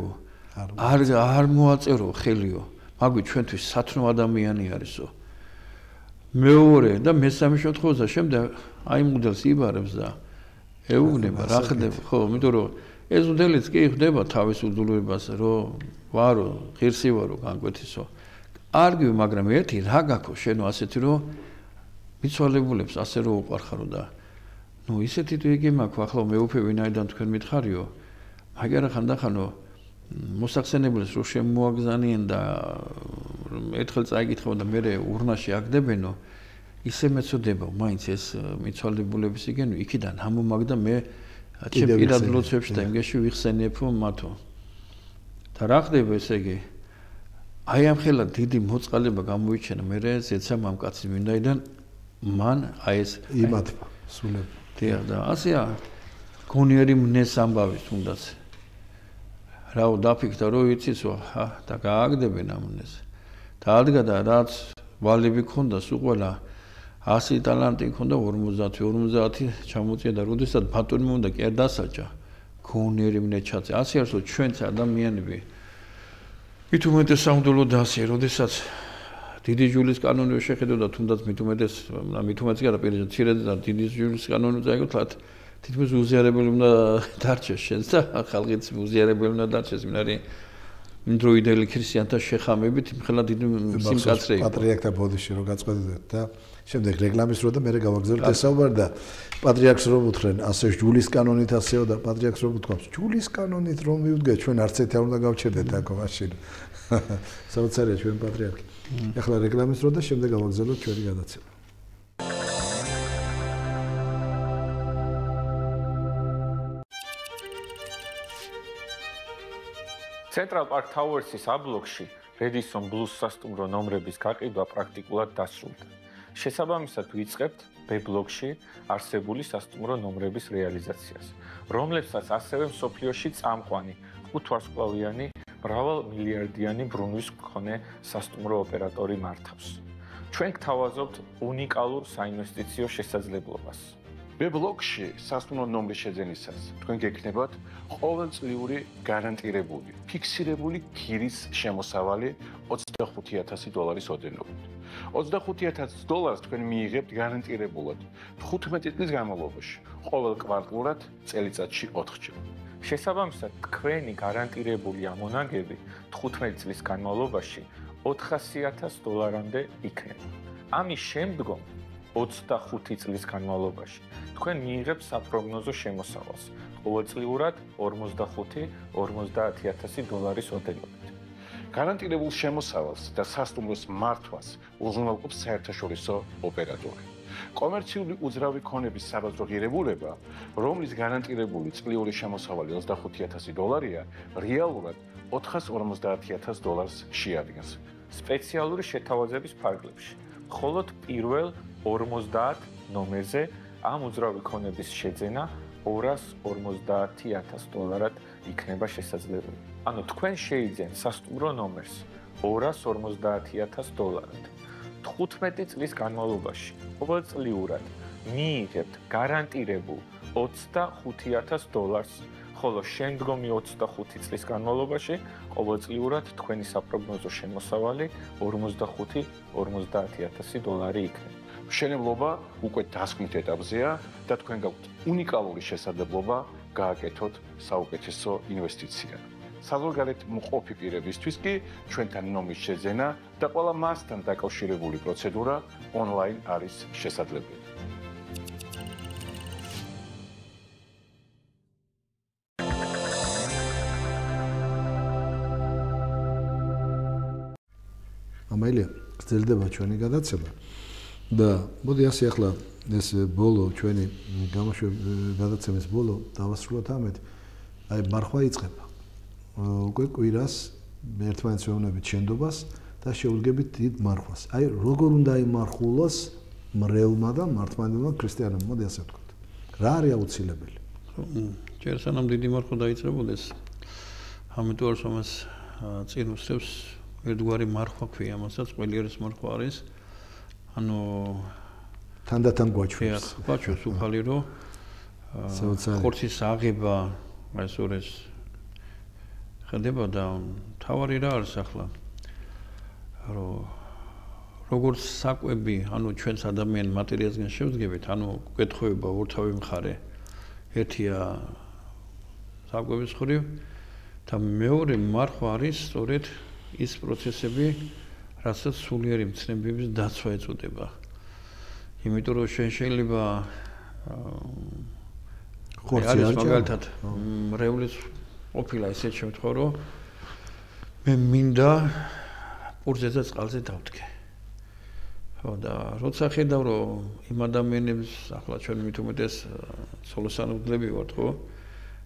არ მოაწერო ხელიო მაგვი ჩვენთვის სათნო ადამიანი არისო მეორე და მესამე შემთხვევაში შემდეგ აი მოდელს იბარებს და ეუბნება რა ხდება ხო იმიტომ რომ ეს მოდელიც კი ხდება თავის უძულებას რომ ვარო ღირსი ვარო განკვეთისო არგი მაგრამ ერთი რა გაქვს შენო ასეთი რომ მიცვალებულებს ასე რომ უყარხარო და ნუ ისეთი თვიგი მაქვს ახლა მეუფე ვინაიდან თქვენ მითხარიო მაგარა ხანდახანო მოსახსენებელს რო შემოაგზანიან და ერთხელ წაიკითხო და მე ურნაში აგდებენო ისე მეწოდება მაინც ეს მიცვალებულების იგენო იქიდან ამომაგდა მე ჩემ პირად ლოცვებში და იმგეში ვიხსენიებო მათო და რა ხდება ესე იგი აი ამ ხელა დიდი მოწყალება გამოიჩენა მე ზეცამ ამ კაცის ვინაიდან მან აი ეს იმათმა სულებ დიახ და ასეა გონიერი მნეს ამბავი თუნდაც რაო დაფიქრდა რომ იცისო და გააგდებენ ამ მნეს და ადგა და რაც ვალები ქონდა სულ ყველა 100 ტალანტი ქონდა 50 ჩამოწია და როდესაც ბატონმა უნდა კი არ დასაჯა გონერი მნეჩაძე. ასე არის, რომ ჩვენც ადამიანები მით უმეტეს სამდულო დასე, როდესაც დიდი ჯულის კანონი შეხედავდა, თუნდაც მით უმეტეს კი არა, პირდაპირ ცირედ და დიდი ჯულის კანონი წაიგოთ, თითქმის უზიარებელი უნდა დარჩეს შენს და ხალხიც უზიარებელი უნდა დარჩეს, მინარი იმდროიდელი ქრისტიანთა შეხამებით იმხელა დიდი სიმკაცრე იყო. პატრიარქთა ბოდიში რო გაწყვეტდეთ და შემდეგ რეკლამის რო და მე გავაგზავნეთ ეს საუბარი და პატრიარქს რო უთხრენ, ასე ჯულის კანონით ასეო და პატრიარქს რო უთქვამს, ჯულის კანონით რომ მივდგეთ, ჩვენ არც ერთი არ უნდა გავჩერდეთ აქ მაშინ. საოცარია ჩვენ პატრიარქი. ახლა რეკლამის რო და შემდეგ გავაგზავნოთ ჩვენი გადაცემა. Central Park Towers-ის აბლოკში Radisson Blu's სასტუმრო ნომრების გაყიდვა პრაქტიკულად დასრულდა. შესაბამისად ვიწყებთ B ბლოკში არსებული სასტუმრო ნომრების რეალიზაციას, რომლებსაც ასევე მსოფლიოში წამყვანი 5 ვარსკვლავიანი მრავალმილიარდიანი ბრუნვის მქონე სასტუმრო ოპერატორი მართავს. ჩვენ გთავაზობთ უნიკალურ საინვესტიციო შესაძლებლობას. B ბლოკში სასტუმრო ნომრის შეძენისას თქვენ გექნებათ ყოველწლიური გარანტირებული, ფიქსირებული ქირის შემოსავალი $25,000 ოდენობით. $25,000 თქვენ მიიღებთ გარანტირებულად 15 წლის განმავლობაში, ყოველ კვარტალურად წელიწადში 4-ჯერ. შესაბამისად, თქვენი გარანტირებული ამონაგები 15 წლის განმავლობაში $400,000-მდე იქნება. ამის შემდგომ 25 წლის განმავლობაში თქვენ მიიღებთ საპროგნოზო შემოსავალს ყოველწლიურად $45,000-50,000 ოდენობით. გარანტირებულ შემოსავალს და სასტუმროს მართვას უზრუნველყოფს საერთაშორისო ოპერატორი. კომერციული უძრავი ქონების საბაზრო ღირებულება, რომლის გარანტირებული წლიური შემოსავალი $25,000-ია, რეალურად $450,000 შეადგენს. სპეციალური შეთავაზების ფარგლებში, მხოლოდ პირველ 50 ნომერზე ამ უძრავი ქონების შეძენა $250,000 იქნება შესაძლებელი. ანუ თქვენ შეიძენ სასტუმრო ნომერს $250,000. 15 წლის განმავლობაში ყოველწლიურად მიიღებთ გარანტირებულ $25,000, ხოლო შემდგომი 25 წლის განმავლობაში ყოველწლიურად თქვენი საპროგნოზო შემოსავალი $45,000-50,000 იქნება. მშენებლობა უკვე დასკვნით ეტაპზეა და თქვენ გაქვთ უნიკალური შესაძლებლობა გააკეთოთ საუკეთესო ინვესტიცია. საზღვარგარეთ მყოფი პირებისთვის კი ჩვენთან ნომრის შეძენა და ყველა მასთან დაკავშირებული პროცედურა ონლაინ არის შესაძლებელი. ამაილია, გრძელდება ჩვენი გადაცემა და მოდი ასე ახლა ეს ბოლო ჩვენი გადაცემის ბოლო დავასრულოთ ამით. აი მარხვა იწყება. უკვე კვირას ერთმანეთს ვეუბნებით შენდობას და შეუდგებით დიდ მარხვას. აი როგორ უნდა იმარხულოს მრევლმა და მართლმადიდებლმა ქრისტიანებმა, მოდი ასე ვთქვათ. რა არის აუცილებელი? ჯერ სანამ დიდი მარხვა დაიწყებოდეს, ამიტომ ამას წინ უსწრებს ერთგვარი მარხვა ქვია, მასაც ყველიერის მარხვა არის. ანუ თანდათან გვაჩვენს. გვაჩვენს უფალი რომ ხორცის აღება აი სწორეს ხდება და თავარი რა არის ახლა რომ როგორც საკვები, ანუ ჩვენს ადამიანს მატერიალისგან შევძგებით, ანუ კეთხოვება ორთავი მხარე ერთია საკვების ხრივ და მეორე მარხვა არის სწორედ ის პროცესები, რასაც სულიერი მცნებების დაცვა ეწოდება. იმიტომ რომ შეიძლება ხორცი არ მაგალითად მრევლის ყოფილა ისეთ შემთხვევა, რომ მე მინდა პურზეზე წყალზე დავდგე. ხო და როცა ხედავ რომ იმ ადამიანებს ახლა ჩვენ მით უმეტეს სოლოსანოდლები ვართ, ხო?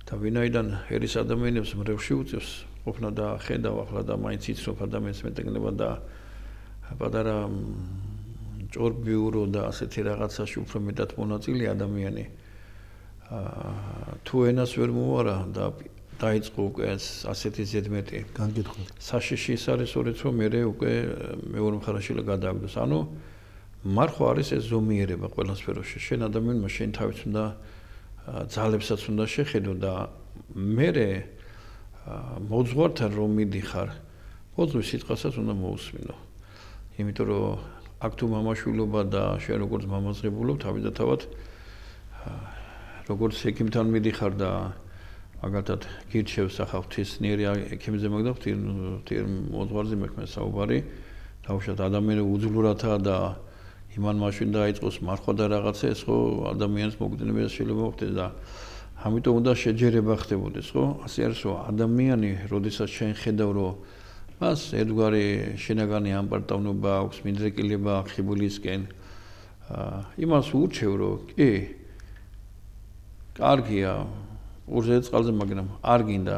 და ვინაიდან ერის ადამიანებს მრევში უწევს ყოფნა და ხედავ ახლა და მაინც იცნობ ადამიანს მეტეკნება და პატარა ჭორბიურო და ასეთი რაღაცაში უფრო მეტად მონაწილე ადამიანი თუ ენას ვერ მოვარა და დაიწყო უკვე ასეთი ზედმეტი განკითხვა. საშიში ის არის სწორედ რომ მე უკვე მეორე მხარეში გადავიდოს. ანუ მარხვა არის ეს ზომიერება ყველა სფეროში. შენ ადამიანმა შენ თავის უნდა ძალებსაც უნდა შეხედო და მერე მოძღვართან რომ მიდიხარ, მოძღვის სიტყვასაც უნდა მოусმინო. იმიტომ რომ აქ თუ მამაშვილობა და შენ როგორც მამაზღებულობ, თავიდანთავად როგორც ექიმთან მიდიხარ და მაგალითად გირჩევს ახლა ღვთისმიერი ექიმზე მაგდა ღვთიერ მოძღვარზე მექნა საუბარი, თავშად ადამიანი უძლურათაა და იმან მაშინ დაიწყოს მარხვა და რაღაცა ეს ხო ადამიანს მოგდნებია შეიძლება მოხდეს და ამიტომ უნდა შეჯერება ხდებოდეს ხო? ასე არის რომ ადამიანი, როდესაც შენ ხედავ რომ მას ერთგვარი შინაგანი ამპარტავნობა აქვს, მინდრეკილება ხიბულისკენ, იმას ურჩევ რომ კი კარგია უზეც წყალზე, მაგრამ არ გინდა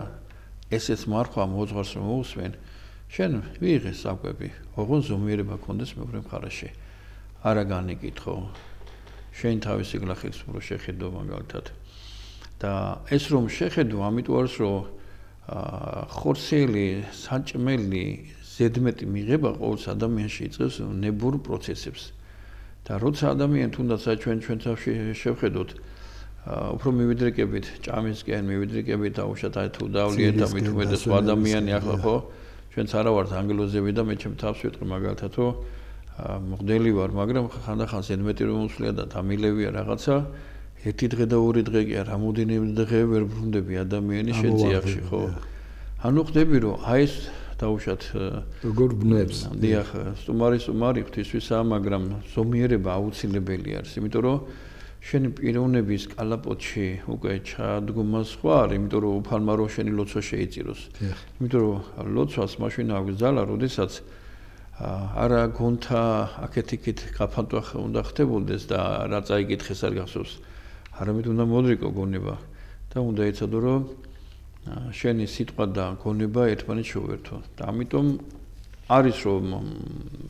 ესეც მარხვა მოძღვარს რომ მოусვენ, შენ ვიღე საკვები, ოღონდ ზომიერება გქონდეს მეორე მხარეში. არა განიკითხო. შენ თავისი გლახის რო შეხედო მაგალითად. და ეს რომ შეხედო, ამიტომ არის რომ ხორცელი, საჭმელი, ზედმეტი მიღება ყოველს ადამიანში იწევს ნებურ პროცესებს. და როცა ადამიანი თუნდაც ჩვენ თავში შევხედოთ, უფრო მივიდრეკებით ჭამისკენ, მივიდრეკებით აუშვათ აი თუ დავლიეთ და მით უმეტეს ადამიანი ახლა ხო ჩვენც არა ვართ ანგელოზები და მე ჩემ თავს ვიტყვი მაგალითად რომ მღვდელი ვარ, მაგრამ ხანდახან ზედმეტი რომ მოსვლია და დამილევია რაღაცა, ერთი დღე და ორი დღე კი არა, რამოდენიმე დღე ვერ ბრუნდები ადამიანი შეძიახში, ხო? ანუ ხდები რომ აი ეს დაუშვათ როგორ ბნებს. დიახ, სტუმარი ღვთისთვისაა, მაგრამ ზომიერება აუცილებელი არის, იმიტომ რომ შენი პიროვნების კალაპოტში უკვე ჩადგომა სხვა არის, იმიტომ რომ უფალმა რო შენი ლოცვა შეიწიროს. იმიტომ რომ ლოცვას მაშინ აქვს ძალა, როდესაც არა გონთა აქეთ-იქით გაფანტვა უნდა ხდებოდეს და რა წაიკითხეს არ გახსოვს. არამედ უნდა მოდრიკო გონება და უნდა ეცადო რომ შენი სიტყვა და გონება ერთმანეთს შეუერთო. და ამიტომ არის რომ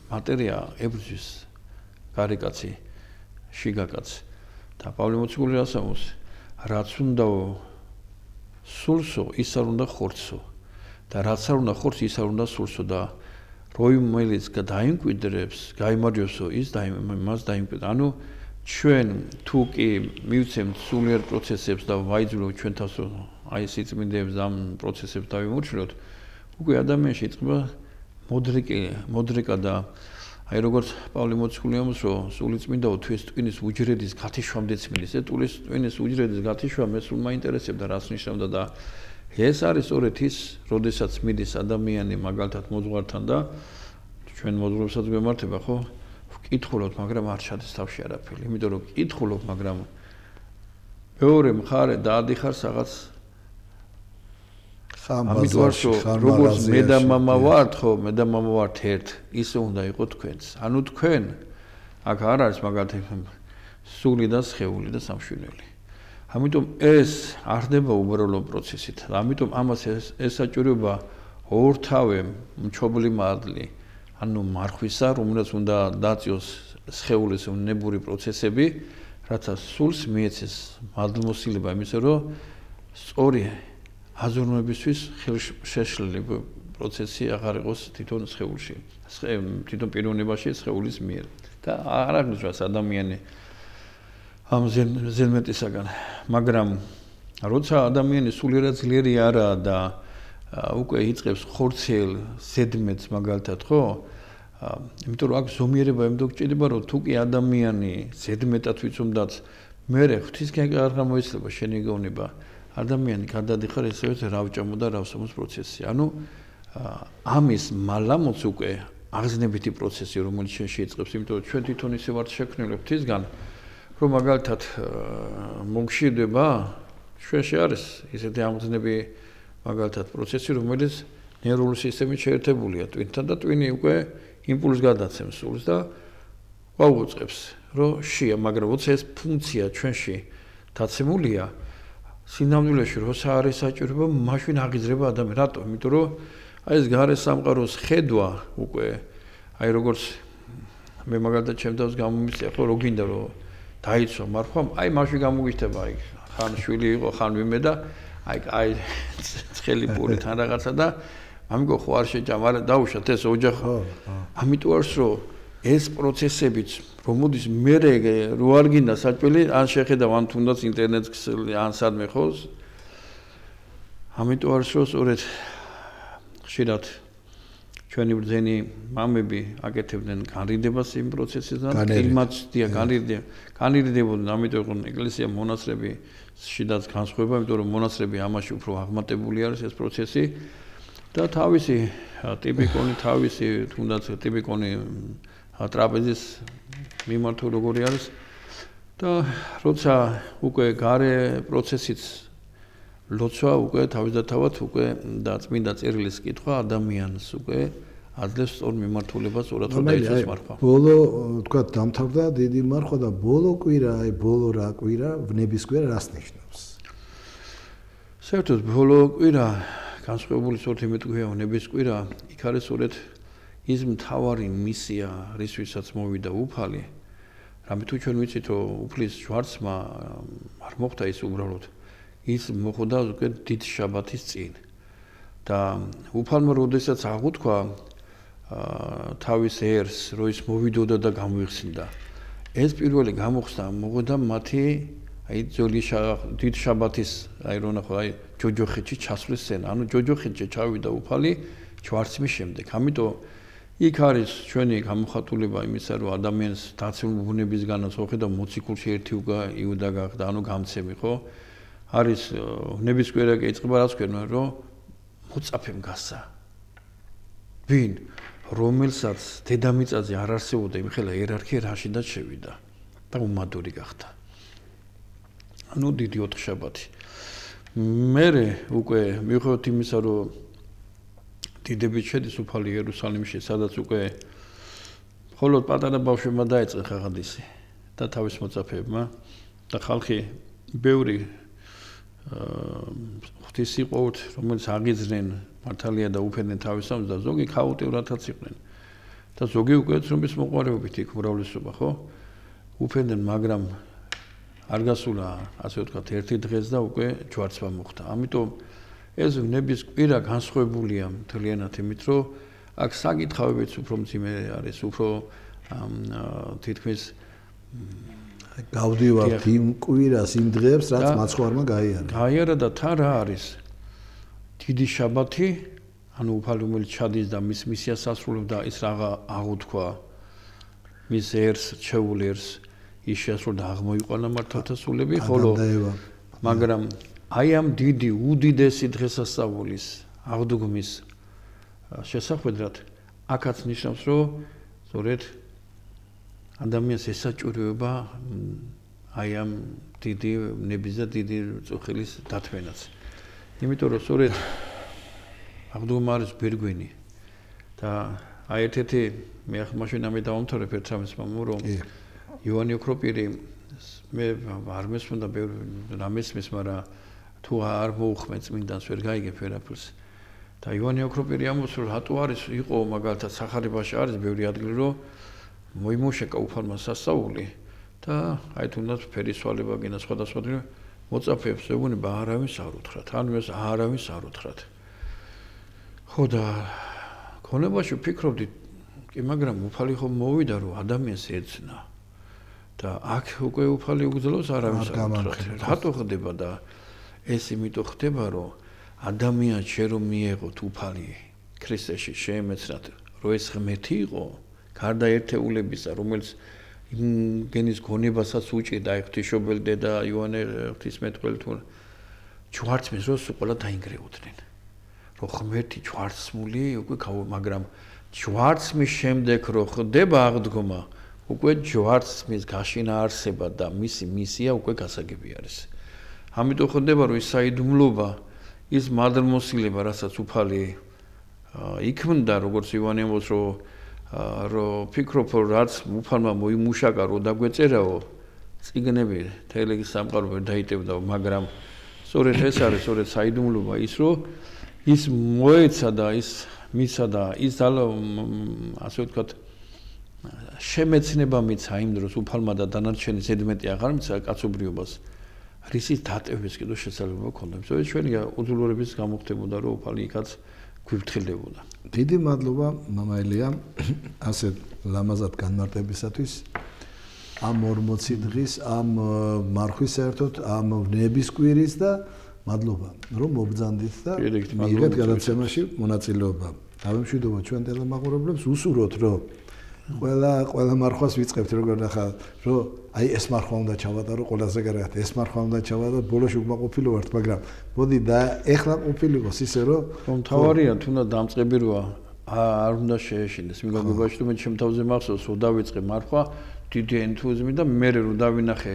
მატერია ებრძვის გარეკაცი, შიგაკაცი და პავლე მოციქული ასამოს რაც უნდა სულსო, ის არ უნდა ხორცო და რაც არ უნდა ხორცო, ის არ უნდა სულსო და რომელიც დაიმკვიდრებს, გაიმარჯვებსო, ის მას დაიმკვიდრებს. ანუ ჩვენ თუ კი მივცემთ სულიერ პროცესებს და ვაიძულოთ ჩვენ თავს აი სიწმინდეებს ამ პროცესებს დავიმორჩილოთ, უკვე ადამიანში იწყება მოდრეკა და აი როგორც პავლე მოციქული ამბობს, რომ სული წმინდაო თუ ეს ტვინის უჯრედის გათიშვამდე წმინდის, ეს ტვინის უჯრედის გათიშვა მე სულ მაინტერესებდა, რას ნიშნავდა და ეს არის სწორედ ის, როდესაც მიდის ადამიანი მაგალითად მოძღვართან და ჩვენ მოძღვარსაც გვემართება, ხო? ვკითხულობთ, მაგრამ არ ჩადის თავში არაფერი, იმიტომ რომ ვკითხულობ, მაგრამ მეორე მხარე დაადიხარ რაღაც ხამბაზარში, როგორც მე და მამა ვართ, ხო, მე და მამა ვართ ერთ, ისე უნდა იყოს თქვენც. ანუ თქვენ აქ არ არის მაგალითად სული და სხეული და სამშვიდობელი. ამიტომ ეს არ ხდება უბრალო პროცესით. ამიტომ ამას ესაჭიროება ორთავე მჩობლი მადლი, ანუ მარხვისა, რომელსაც უნდა დაწიოს სხეულის ნებური პროცესები, რათა სულს მიეცეს მადლმოსილება იმისა, რომ სწორი აზროვნებისთვის ხელშეშლილი პროცესი აღარ იყოს თვითონ სხეულში, თვითონ პიროვნებაში სხეულის მიერ. და არ აღნიშნავს ადამიანი ამ ზელმეტისაგან, მაგრამ როცა ადამიანი სულიერად ძლიერი არაა და უკვე იწყებს ხორცელ ზედმეტს მაგალითად, ხო? იმიტომ რომ აქ ზომიერება იმდო გჭირდება, რომ თუ კი ადამიანი ზედმეტად ვიცომდაც მე ღვთისკენ არ გამოიცლება შენი გონება, ადამიანი გადადიხარ ესეც რავჭამო და რავსამოს პროცესი. ანუ ამის მალამოც უკვე აღზნებითი პროცესი, რომელიც შენში იწყებს, იმიტომ რომ ჩვენ თვითონ ისე ვართ შექმნილი ღვთისგან, რომ მაგალითად მოგშირდება, ჩვენში არის ისეთი აღზნები მაგალითად პროცესი, რომელიც ნეირული სისტემით შეერთებულია ტვინთან და ტვინი უკვე იმპულსს გადაცემს სულს და გვაუწყებს, რომ შია, მაგრამ როცა ეს ფუნქცია ჩვენში დაცემულია, სინამდვილეში როცა არის საჭიროება, მაშინ აღიზრება ადამიანი. რატომ? იმიტომ რომ აი ეს გარე სამყაროს ხედვა უკვე აი როგორც მე მაგალითად ჩემ თავს გამომიწია, ხო, რო გინდა რომ დაიცვა მარხვა, აი მაშინ გამოგიხდება, აი ხან შვილი იყო, ხან ვიმე და აი ცხელი პური თან რაღაცა და ამიგო ხო არ შეჭამ, არა დაუშვათ ეს ოჯახი. ამიტომ არის რომ ეს პროცესებიც რომ მოდის მე რო არ გინდა საჭველი, ან შეხედავ ან თუნდაც ინტერნეტს ან სადმე ხო ამიტომ არის რომ სწორედ ხშირად ჩვენი ბრძენი მამები აკეთებდნენ განრიდებას იმ პროცესიდან, კლიმატია განრიდებოდნენ, ამიტომ ეკლესია მონასტრები შიდაც განსხვავება, იმიტომ რომ მონასტრები ამაში უფრო აღმატებული არის ეს პროცესი და თავისი ტიპიკონი, თუნდაც ტიპიკონი ტრაპეზის მიმართვა როგორი არის და როცა უკვე გარე პროცესიც ლოცვა უკვე თავისდათავად უკვე და წმინდა წერილის კითხვა ადამიანს უკვე აძლევს სწორ მიმართულებას ურათო დაიცვას მარხვა. ბოლო თქვა დამთავრდა დიდი მარხვა და ბოლო კვირა, ბოლო რა კვირა, ვნების კვირა რას ნიშნავს? საერთოდ ბოლო კვირა განსხვავებული სწორედ იმით გვია ვნების კვირა, იქ არის სწორედ ის მთავარი მისია, რისთვისაც მოვიდა უფალი. რამე თუ ჩვენ ვიცით რომ უფლის ჯვარცმა არ მოხდა ის უბრალოდ ის მოხდა უკვე დიდ შაბათის წინ და უფალმა როდესაც აღუთქვა თავის ერს რომ ის მოვიდოდა და გამოიხსნიდა ეს პირველი გამოხსნა მოხდა მათი აი დიდ შაბათის აი რო ნახო აი ჯოჯოხეთში ჩასვლის სცენა ანუ ჯოჯოხეთში ჩავიდა უფალი ჯვარცმის შემდეგ ამიტომ იქ არის ჩვენი გამოხატულება იმისა რომ ადამიანს დაცული ბუნებისგანაც ხედავ მოციქულში ერთი იუდა გახდა ანუ გამცემი ხო არის ვნების კვირა კი იწყება რაც ქვენ რომ მოწაფემ გასა ვინ რომელსაც დედამიწაზე არ არსებობდა იმხელა იერარქია რაშიდაც შევიდა და უმადური გახდა ანუ დიდი ოთხშაბათი მე უკვე მივხვდით იმისა რომ დიდებით შედის უფალი იერუსალიმში სადაც უკვე მხოლოდ პატარა ბავშვებმა დაეწყე ხაღადისი და თავის მოწაფეებმა და ხალხი ბევრი ღვთისმსიყვაურთ რომელიც აღიძრნენ მართალია და უფერდნენ თავის სამს და ზოგი ქაოტიურადაც იყვნენ და ზოგი უკვე ცნობის მოყვარეობით იქ უმრავლესობა ხო უფერდნენ მაგრამ არ გასულა ასე ვთქვათ ერთი დღეს და უკვე ჯვარცმა მოხდა ამიტომ ეს ვნების კვირა განსხვავებულია მთლიანად იმით რომ აქ საკითხავებიც უფრო მძიმე არის უფრო თითქმის გავდივართ იმ კვირას იმ დღეებს რაც მაცხვარმა გაიარა. გაიარა და თან რა არის? დიდი შაბათი, ანუ უფალი რომელიც ჩადის და მის მისიას ასრულებდა ის რაღა აღუთქვა მის ერს, ჩეულ ერს ის შეასრულა აღმოიყვანა მართალთა სულები, ხოლო მაგრამ აი ამ დიდი უდიდესი დღესასწაულის აღდგომის შესახვედრად აქაც ნიშნავს რომ სწორედ ადამიანს ესაჭურვება აი ამ დიდი ნების და დიდი წუხილის დათმენაც. იმიტომ რომ სწორედ აღდგომა არის ბერგვენი და აი ერთ-ერთი მე ახლა მაშინ ამე დავამთავრებ ერთ რამეს მამო რომ იოანე ოქროპირი მე არ მესმოდა რა მესმის მაგრამ თუ არ მოუხმე წმინდანს ვერ გაიგებ ვერაფერს და იოანე ოქროპირი ამბობს რომ რატო არის იყო მაგალითად სახარებაში არის ბევრი ადგილი რომ მოიმუშეკა უფალმა სასწაული და აი თუნდაც ფერისვალება გინა სხვადასხვა დღე მოწაფეებს ეუბნება არავის არ უთხრათ ანუ ეს არავის არ უთხრათ ხო და ქონებაში ვფიქრობდი კი მაგრამ უფალი ხომ მოვიდა რომ ადამიანს ეცნა და აქ უკვე უფალი უგძლოს არავის არ უთხრათ რატო ხდება და ეს იმიტომ ხდება რომ ადამიანს შე რომ მიეღოთ უფალი ქრისტეში შეემეცნათ რომ ეს ღმერთი იყო გარდა ერთეულებისა რომელიც გენის გონებასაც უჭირდა აი ღვთისმშობელი დედა იოანე ღვთისმეტყველი თუ ჯვარცმის დროს ყველა დაინგრეოდნენ რომ ღმერთი ჯვარცმული უკვე მაგრამ ჯვარცმის შემდეგ რო ხდება აღდგომა უკვე ჯვარცმის გაშინა არსება და მისი მისია უკვე გასაგები არის ამიტომ ხდება რომ ის საიდუმლოება ის მადლმოსილება რასაც უფალი იქმნდა როგორც ივანე ამბობს რომ ფიქრობ რომ რაც უფალმა მოიმუშაკა რომ დაგვეწერაო წიგნები თელეგის სამყარო ვერ დაიტევდა მაგრამ სწორედ ეს არის სწორედ საიდუმლოება ის რომ ის მოეცა და ის მისა და ის ასე ვთქვათ შემეცნება მიცა იმ დროს უფალმა და დანარჩენი ზედმეტი აღარ მიცა კაცობრიობას რისის დატევის კიდევ შესაძლებლობა ჰქონდა. ეს ჩვენი უძულურების გამოხდებოდა რომ უფალი იქაც გვიფრთხილდებოდა. დიდი მადლობა მამა ელია ასე ლამაზად განმარტებისათვის ამ 40 დღის ამ მარხვის საერთოდ ამ ვნების კვირის და მადლობა რომ მობრძანდით და პირიქით, მიიღეთ გადაცემაში მონაწილეობა. დავემშვიდობო ჩვენ ტელემაყურებლებს, უსურვოთ რომ ყველა მარხვას ვიწყებთ როგორ ნახავთ, რომ აი ეს მარხვა უნდა ჩავატარო ყველაზე კარგად, ეს მარხვა უნდა ჩავატარო, ბოლოში უკმაყოფილო ვართ, მაგრამ მოდი და ეხლა ყოფილიყოს ისე რომ თავარია თუნდაც დამწყები როა არ უნდა შეეშინდეს მიგაგებაში რომ მე ჩემ თავზე მახსოვს რომ დავიწყე მარხვა დიდი ენთუზმი და მე რომ დავინახე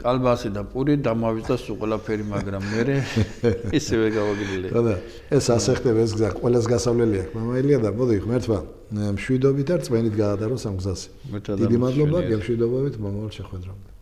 კალბასი და პური დამავიწყდა სულ ყველაფერი მაგრამ მე ისევე გავაგილე ხოდა ეს ასე ხდება ეს გზა ყველას გასავლელი აქვს მამაილია და მოდი ღმერთმა მშვიდობით და რწმენით გაადაროს ამ გზაზე დიდი მადლობა გემშვიდობებით მომავალ შეხვედრამდე